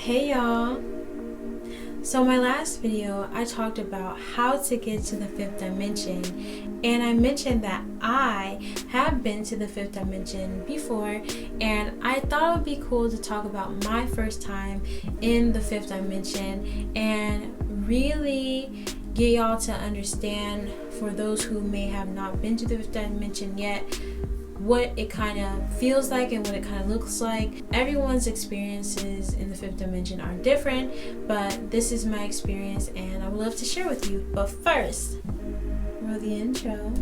Hey y'all! So my last video I talked about how to get to the fifth dimension, and I mentioned that I have been to the fifth dimension before, and I thought it would be cool to talk about my first time in the fifth dimension and really get y'all to understand, for those who may have not been to the fifth dimension yet, what it kind of feels like and what it kind of looks like. Everyone's experiences in the fifth dimension are different, but this is my experience and I would love to share with you. But first, roll the intro.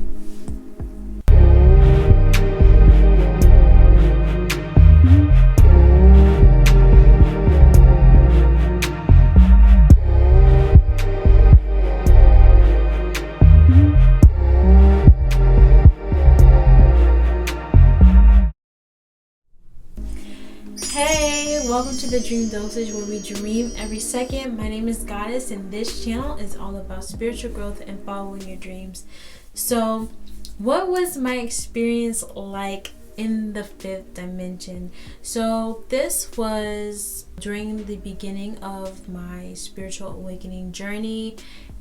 Hey, welcome to the Dream Dosage, where we dream every second. My name is GodDESs, and this channel is all about spiritual growth and following your dreams. So, what was my experience like in the fifth dimension? So, this was during the beginning of my spiritual awakening journey,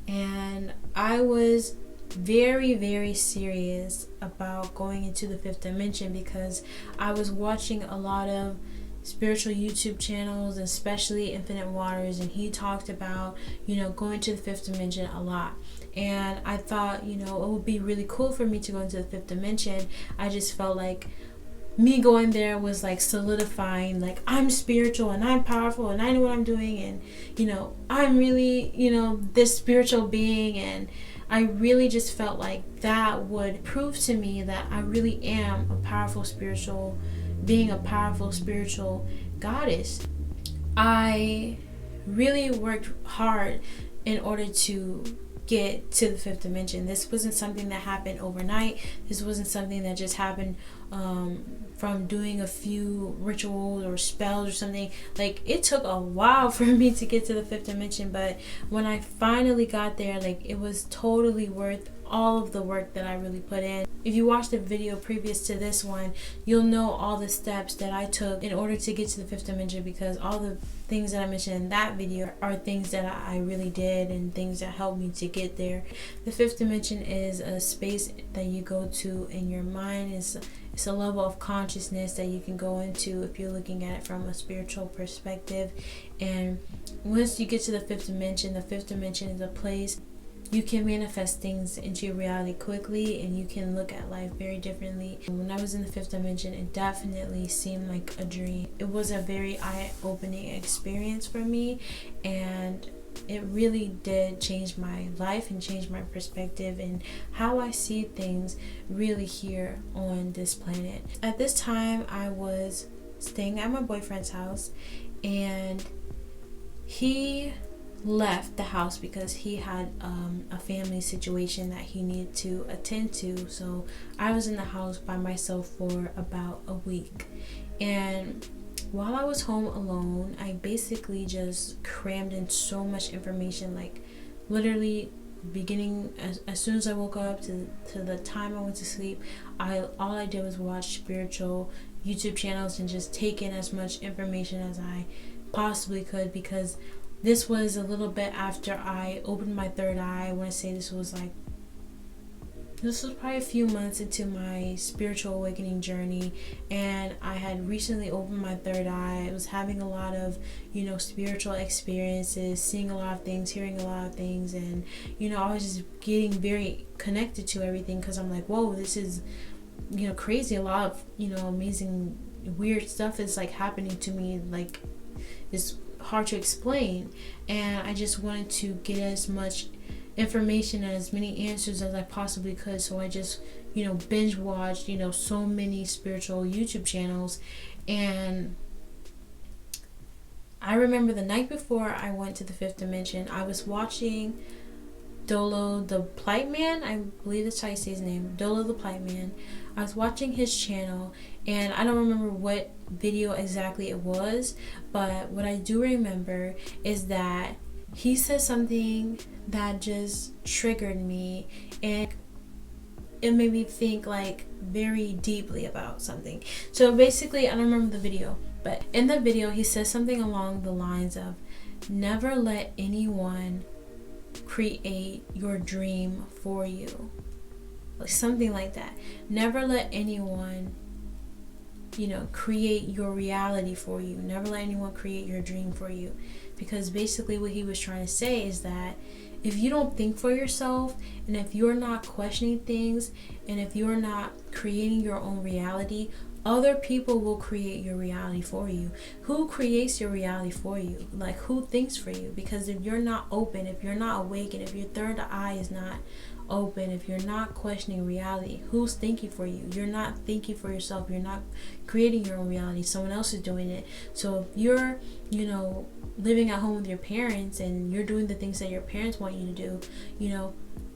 and I was very serious about going into the fifth dimension because I was watching a lot of spiritual YouTube channels, especially Infinite Waters, and he talked about, going to the fifth dimension a lot. And I thought, it would be really cool for me to go into the fifth dimension. I just felt like me going there was like solidifying, like, I'm spiritual and I'm powerful and I know what I'm doing, and I'm really, this spiritual being. And I really just felt like that would prove to me that I really am a powerful spiritual being, a powerful spiritual goddess. I really worked hard in order to get to the fifth dimension. This wasn't something that happened overnight. This wasn't something that just happened from doing a few rituals or spells or something. Like, it took a while for me to get to the fifth dimension, but when I finally got there, like, it was totally worth all of the work that I really put in. If you watched the video previous to this one, you'll know all the steps that I took in order to get to the fifth dimension, because all the things that I mentioned in that video are things that I really did and things that helped me to get there. The fifth dimension is a space that you go to in your mind. It's a level of consciousness that you can go into if you're looking at it from a spiritual perspective. And once you get to the fifth dimension is a place you can manifest things into your reality quickly, and you can look at life very differently. When I was in the fifth dimension, it definitely seemed like a dream. It was a very eye-opening experience for me, and it really did change my life and change my perspective and how I see things really here on this planet. At this time, I was staying at my boyfriend's house, and he left the house because he had a family situation that he needed to attend to. So I was in the house by myself for about a week, and while I was home alone, I basically just crammed in so much information, like literally beginning as soon as I woke up to the time I went to sleep. All I did was watch spiritual YouTube channels and just take in as much information as I possibly could, because this was a little bit after I opened my third eye. I want to say this was probably a few months into my spiritual awakening journey, and I had recently opened my third eye. I was having a lot of, spiritual experiences, seeing a lot of things, hearing a lot of things, and, I was just getting very connected to everything, because I'm like, whoa, this is, crazy. A lot of, amazing, weird stuff is like happening to me, like, it's hard to explain, and I just wanted to get as much information and as many answers as I possibly could. So I just binge watched so many spiritual YouTube channels. And I remember the night before I went to the fifth dimension, I was watching Dolo the Plight Man, I believe that's how you say his name, Dolo the Plight Man. I was watching his channel, and I don't remember what video exactly it was, but what I do remember is that he said something that just triggered me, and it made me think like very deeply about something. So basically, I don't remember the video, But in the video, he says something along the lines of, never let anyone create your dream for you. Like something like that. Never let anyone, create your reality for you. Never let anyone create your dream for you. Because basically what he was trying to say is that if you don't think for yourself, and if you're not questioning things, and if you're not creating your own reality, other people will create your reality for you. Who creates your reality for you? Like, who thinks for you? Because if you're not open, if you're not awakened, if your third eye is not open, if you're not questioning reality, who's thinking for you? You're not thinking for yourself. You're not creating your own reality. Someone else is doing it. So if you're, living at home with your parents and you're doing the things that your parents want you to do,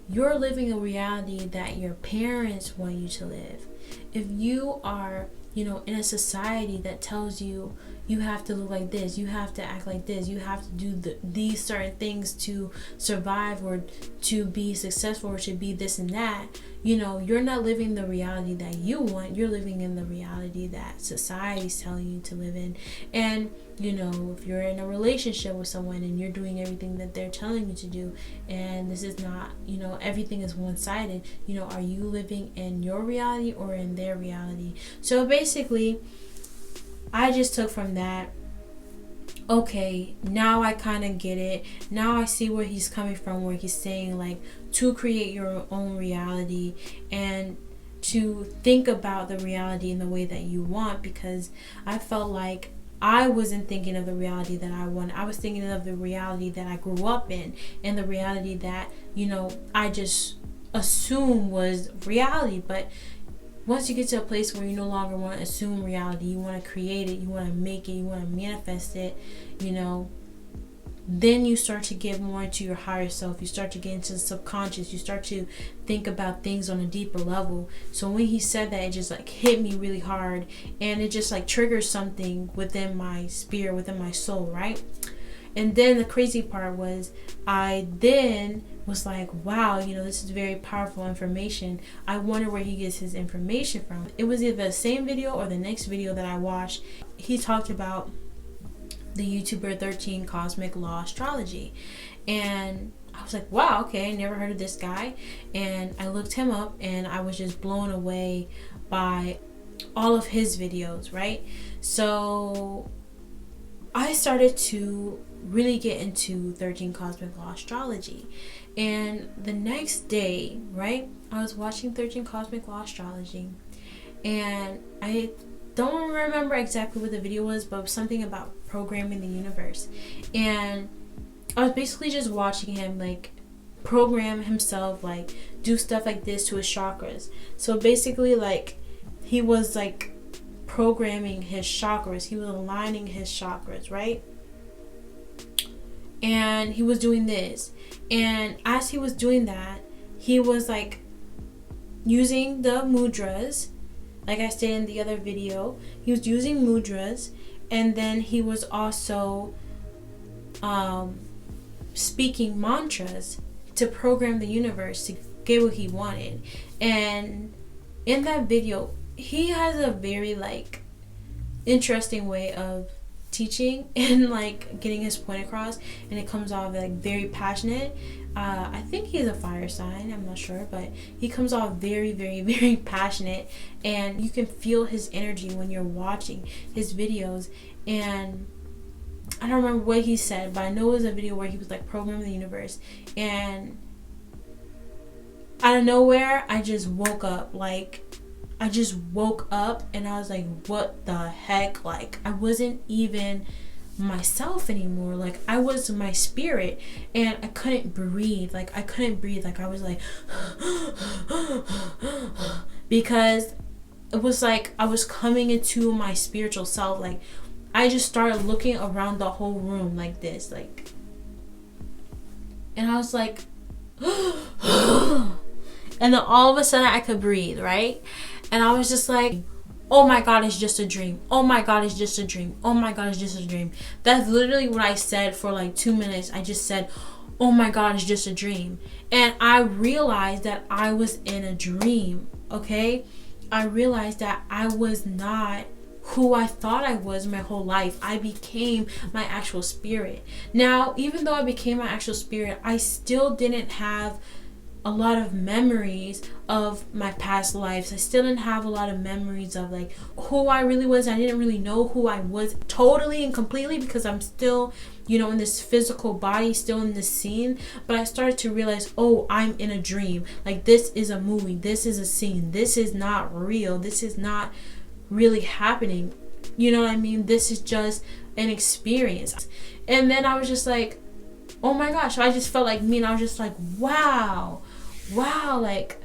you're living a reality that your parents want you to live. If you are, in a society that tells you you have to look like this, you have to act like this, you have to do these certain things to survive or to be successful or to be this and that, you're not living the reality that you want. You're living in the reality that society's telling you to live in. And if you're in a relationship with someone and you're doing everything that they're telling you to do, and this is not, everything is one-sided, are you living in your reality or in their reality? So basically, I just took from that, okay, now I kind of get it. Now I see where he's coming from, where he's saying like to create your own reality and to think about the reality in the way that you want, because I felt like I wasn't thinking of the reality that I want. I was thinking of the reality that I grew up in, and the reality that, I just assume was reality. But once you get to a place where you no longer want to assume reality, you want to create it, you want to make it, you want to manifest it, then you start to get more into your higher self. You start to get into the subconscious. You start to think about things on a deeper level. So when he said that, it just like hit me really hard, and it just like triggers something within my spirit, within my soul, right? And then the crazy part was, I then was like, wow, this is very powerful information. I wonder where he gets his information from. It was either the same video or the next video that I watched. He talked about the YouTuber 13 Cosmic Law Astrology. And I was like, wow, okay, I never heard of this guy. And I looked him up, and I was just blown away by all of his videos, right? So I started to really get into 13 Cosmic Law Astrology. And the next day, right, I was watching 13 Cosmic Law Astrology, and I don't remember exactly what the video was, but it was something about programming the universe. And I was basically just watching him like program himself, like do stuff like this to his chakras. So basically, like, he was like programming his chakras. He was aligning his chakras, right? And he was doing this. And as he was doing that, he was like using the mudras. Like I said in the other video, he was using mudras, and then he was also speaking mantras to program the universe to get what he wanted. And in that video, he has a very like interesting way of teaching and like getting his point across, and it comes off like very passionate. I think he's a fire sign, I'm not sure, but he comes off very, very, very passionate, and you can feel his energy when you're watching his videos. And I don't remember what he said, but I know it was a video where he was like programming the universe, and out of nowhere I just woke up. And I was like, what the heck? Like, I wasn't even myself anymore. Like, I was my spirit, and I couldn't breathe. Like, I was like because it was like I was coming into my spiritual self. Like, I just started looking around the whole room like this, like, and I was like and then all of a sudden I could breathe, right? And I was just like, oh my God, it's just a dream. Oh my God, it's just a dream. Oh my God, it's just a dream. That's literally what I said for like 2 minutes. I just said, oh my God, it's just a dream. And I realized that I was in a dream, okay? I realized that I was not who I thought I was my whole life. I became my actual spirit. Now, even though I became my actual spirit, I still didn't have a lot of memories of my past lives. I still didn't have a lot of memories of like who I really was. I didn't really know who I was totally and completely, because I'm still, you know, in this physical body, still in this scene. But I started to realize, oh, I'm in a dream. Like, this is a movie. This is a scene. This is not real. This is not really happening. You know what I mean? This is just an experience. And then I was just like, oh my gosh. So I just felt like me, and I was just like, wow, like,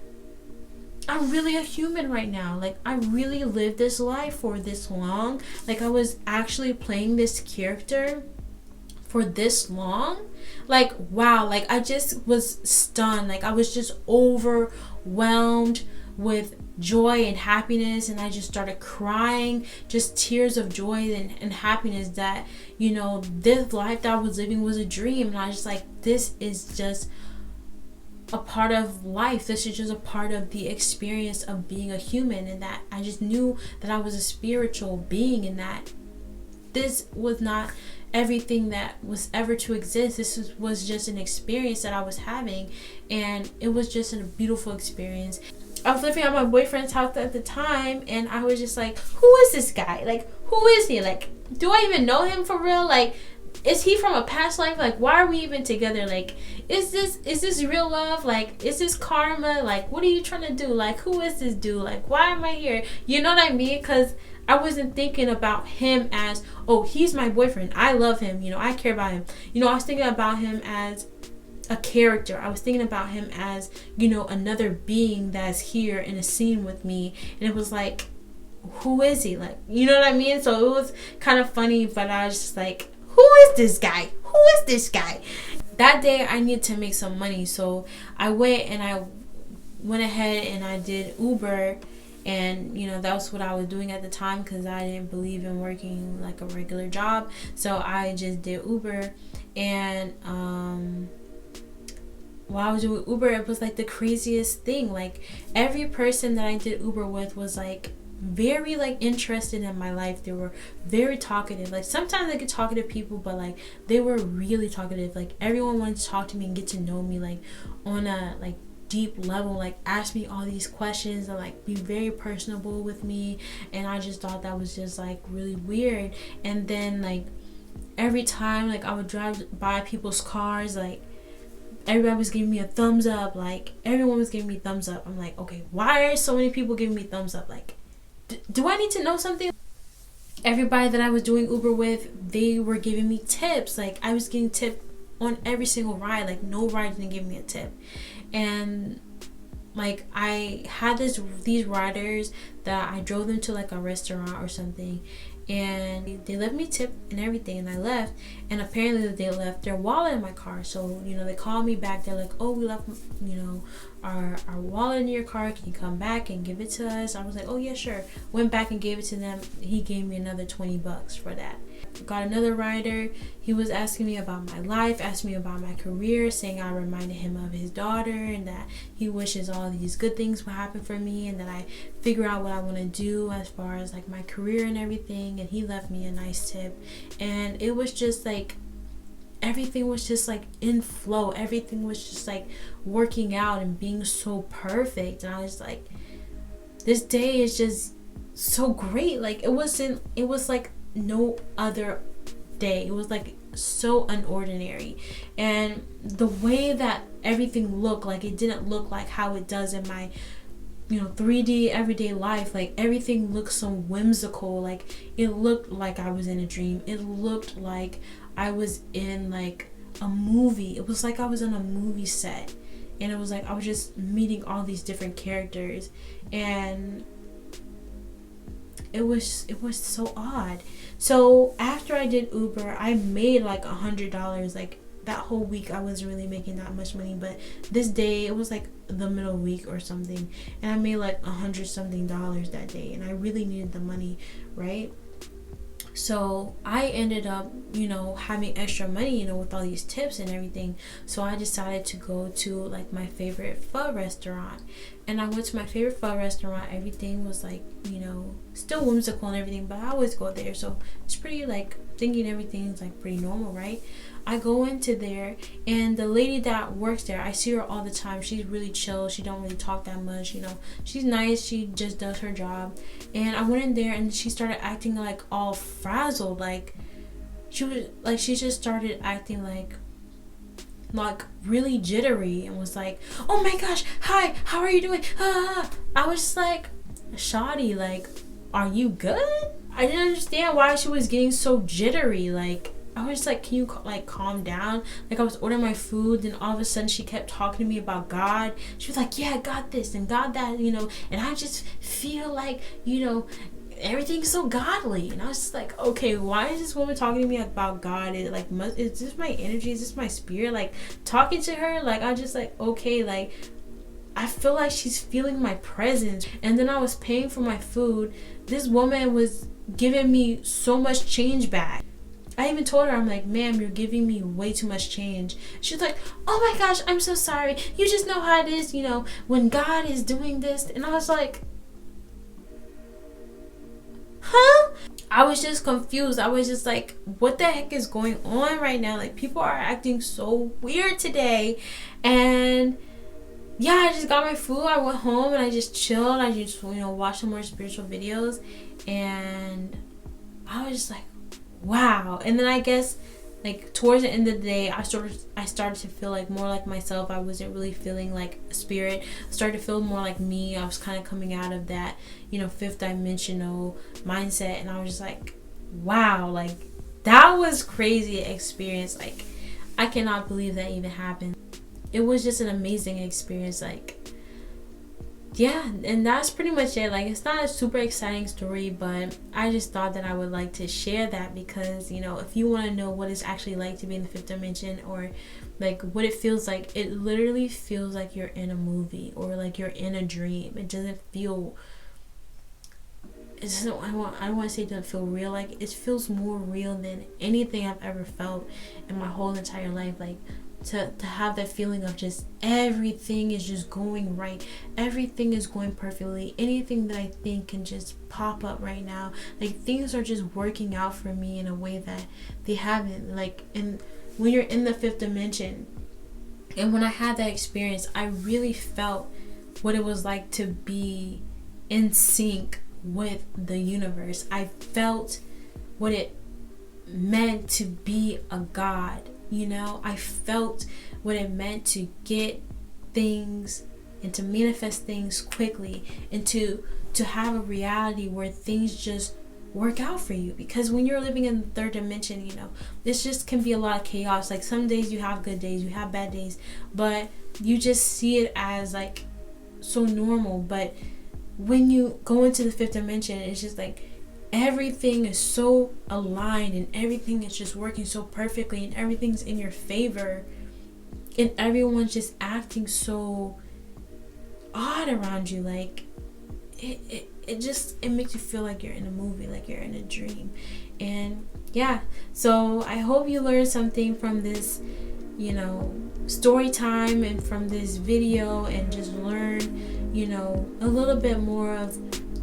I'm really a human right now. Like, I really lived this life for this long. Like, I was actually playing this character for this long. Like, wow. Like, I just was stunned. Like, I was just overwhelmed with joy and happiness, and I just started crying, just tears of joy and happiness that, you know, this life that I was living was a dream. And I was just like, this is just a part of life. This is just a part of the experience of being a human. And that I just knew that I was a spiritual being, and that this was not everything that was ever to exist. This was just an experience that I was having, and it was just a beautiful experience. I was living at my boyfriend's house at the time, and I was just like, who is this guy? Like, who is he? Like, do I even know him for real? Like, is he from a past life? Like, why are we even together? Like, is this real love? Like, is this karma? Like, what are you trying to do? Like, who is this dude? Like, why am I here? You know what I mean? Because I wasn't thinking about him as, oh, he's my boyfriend, I love him, you know, I care about him. You know, I was thinking about him as a character. I was thinking about him as, you know, another being that's here in a scene with me. And it was like, who is he? Like, you know what I mean? So it was kind of funny, but I was just like, who is this guy? Who is this guy? That day I needed to make some money, so I went ahead and I did Uber. And, you know, that was what I was doing at the time, because I didn't believe in working like a regular job. So I just did Uber. And while I was doing Uber, it was like the craziest thing. Like, every person that I did Uber with was like very like interested in my life. They were very talkative. Like, sometimes I get talkative people, but like they were really talkative. Like, everyone wanted to talk to me and get to know me, like on a like deep level, like ask me all these questions and like be very personable with me. And I just thought that was just like really weird. And then like every time like I would drive by people's cars, like everybody was giving me a thumbs up. Like, everyone was giving me thumbs up. I'm like, okay, why are so many people giving me thumbs up? Like, do I need to know something? Everybody that I was doing Uber with, they were giving me tips. Like, I was getting tipped on every single ride. Like, no ride didn't give me a tip. And like, I had these riders that I drove them to like a restaurant or something, and they left me tip and everything, and I left, and apparently they left their wallet in my car. So, you know, they called me back. They're like, oh, we left, you know, our wallet in your car, can you come back and give it to us? I was like, oh yeah, sure. Went back and gave it to them. He gave me another $20 for that. Got another rider. He was asking me about my life, asked me about my career, saying I reminded him of his daughter, and that he wishes all these good things will happen for me, and that I figure out what I want to do as far as like my career and everything. And he left me a nice tip. And it was just like, everything was just like in flow. Everything was just like working out and being so perfect. And I was like, this day is just so great. Like, it was like no other day. It was like so unordinary. And the way that everything looked, like, it didn't look like how it does in my, you know, 3D everyday life. Like, everything looked so whimsical. Like, it looked like I was in a dream. It looked like I was in like a movie. It was like I was on a movie set, and it was like I was just meeting all these different characters, and it was so odd. So after I did Uber, I made like $100. Like, that whole week I wasn't really making that much money, but this day, it was like the middle week or something, and I made like $100 something that day, and I really needed the money, right? So I ended up, having extra money, with all these tips and everything. So I decided to go to like my favorite pho restaurant. And I went to my favorite pho restaurant. Everything was like, still whimsical and everything, but I always go there. So it's pretty like thinking everything's like pretty normal, right? I go into there, and the lady that works there, I see her all the time. She's really chill. She don't really talk that much, She's nice. She just does her job. And I went in there, and she started acting like all frazzled. Like she just started acting like really jittery, and was like, "Oh my gosh, hi, how are you doing?" I was just like, "Shoddy, like, are you good?" I didn't understand why she was getting so jittery. Like, I was like, "Can you calm down?" Like, I was ordering my food, and all of a sudden she kept talking to me about God. She was like, "Yeah, God this and God that," and I just feel like, everything's so godly. And I was just like, okay, why is this woman talking to me about God? Is this my energy? Is this my spirit? Like, talking to her, like, I just like, okay, like, I feel like she's feeling my presence. And then I was paying for my food. This woman was giving me so much change back. I even told her, I'm like, "Ma'am, you're giving me way too much change." She's like, "Oh my gosh, I'm so sorry. You just know how it is, when God is doing this." And I was like, huh? I was just confused. I was just like, what the heck is going on right now? Like, people are acting so weird today. And yeah, I just got my food. I went home and I just chilled. I just, watched some more spiritual videos. And I was just like, wow. And then I guess, like, towards the end of the day, I started to feel like more like myself. I wasn't really feeling like a spirit. I started to feel more like me. I was kind of coming out of that, fifth dimensional mindset. And I was just like, wow, like, that was crazy experience. Like, I cannot believe that even happened. It was just an amazing experience. Like, yeah, and that's pretty much it. Like, it's not a super exciting story, but I just thought that I would like to share that because, if you want to know what it's actually like to be in the fifth dimension, or like what it feels like, it literally feels like you're in a movie or like you're in a dream. It doesn't feel, I don't want to say it doesn't feel real. Like, it feels more real than anything I've ever felt in my whole entire life. Like, to have that feeling of just everything is just going right, everything is going perfectly, anything that I think can just pop up right now. Like, things are just working out for me in a way that they haven't. Like, and when you're in the fifth dimension, and when I had that experience, I really felt what it was like to be in sync with the universe. I felt what it meant to be a god. I felt what it meant to get things and to manifest things quickly, and to have a reality where things just work out for you. Because when you're living in the third dimension, this just can be a lot of chaos. Like, some days you have good days, you have bad days, but you just see it as like so normal. But when you go into the fifth dimension, it's just like everything is so aligned, and everything is just working so perfectly, and everything's in your favor, and everyone's just acting so odd around you. Like, it makes you feel like you're in a movie, like you're in a dream. And yeah, so I hope you learned something from this, story time, and from this video, and just learn, a little bit more of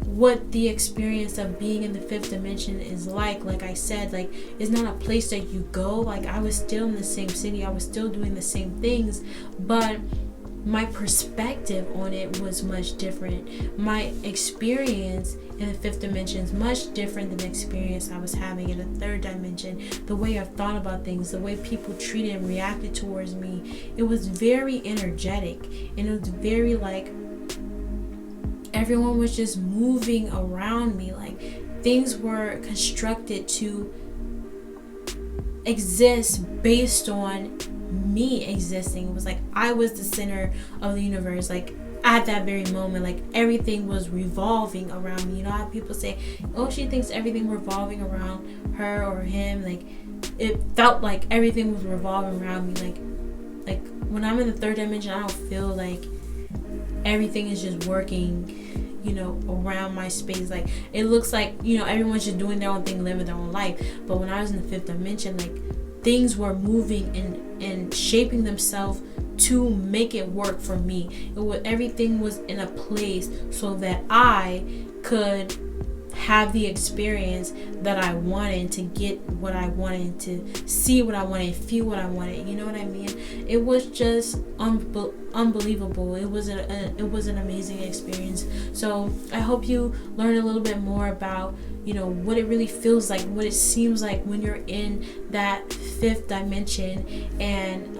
what the experience of being in the fifth dimension is like. Like I said, like, it's not a place that you go. Like, I was still in the same city, I was still doing the same things, but my perspective on it was much different. My experience in the fifth dimension is much different than the experience I was having in the third dimension. The way I thought about things, the way people treated and reacted towards me, it was very energetic, and it was very like everyone was just moving around me. Like, things were constructed to exist based on me existing. It was like I was the center of the universe. Like, at that very moment, like, everything was revolving around me. How people say, oh, she thinks everything revolving around her or him. Like, it felt like everything was revolving around me. Like when I'm in the third dimension, I don't feel like everything is just working, around my space. Like, it looks like, everyone's just doing their own thing, living their own life. But when I was in the fifth dimension, like, things were moving and shaping themselves to make it work for me. Everything was in a place so that I could have the experience that I wanted, to get what I wanted, to see what I wanted, feel what I wanted. You know what I mean? It was just unbelievable. It was an amazing experience. So I hope you learn a little bit more about what it really feels like, what it seems like when you're in that fifth dimension. And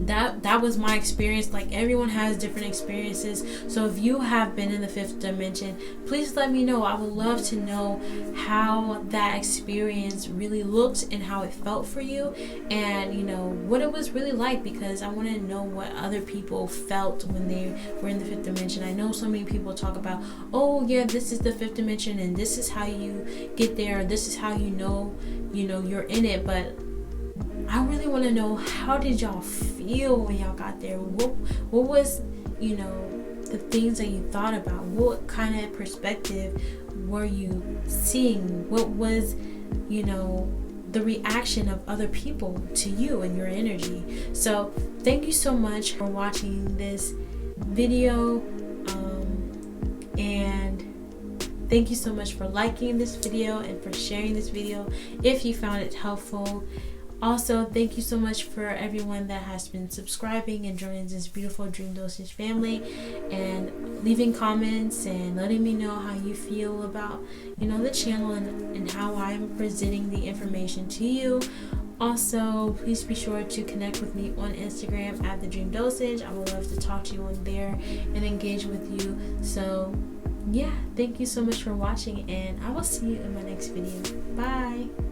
that was my experience. Like, everyone has different experiences. So if you have been in the fifth dimension, please let me know. I would love to know how that experience really looked and how it felt for you, and what it was really like, because I want to know what other people felt when they were in the fifth dimension. I know so many people talk about, oh yeah, this is the fifth dimension and this is how you get there, this is how you're in it. But I really want to know, how did y'all feel when y'all got there? What was, the things that you thought about? What kind of perspective were you seeing? What was, the reaction of other people to you and your energy? So thank you so much for watching this video. And thank you so much for liking this video and for sharing this video if you found it helpful. Also, thank you so much for everyone that has been subscribing and joining this beautiful Dream Dosage family, and leaving comments and letting me know how you feel about, the channel and how I'm presenting the information to you. Also, please be sure to connect with me on Instagram at the Dream Dosage. I would love to talk to you on there and engage with you. So yeah, thank you so much for watching, and I will see you in my next video. Bye.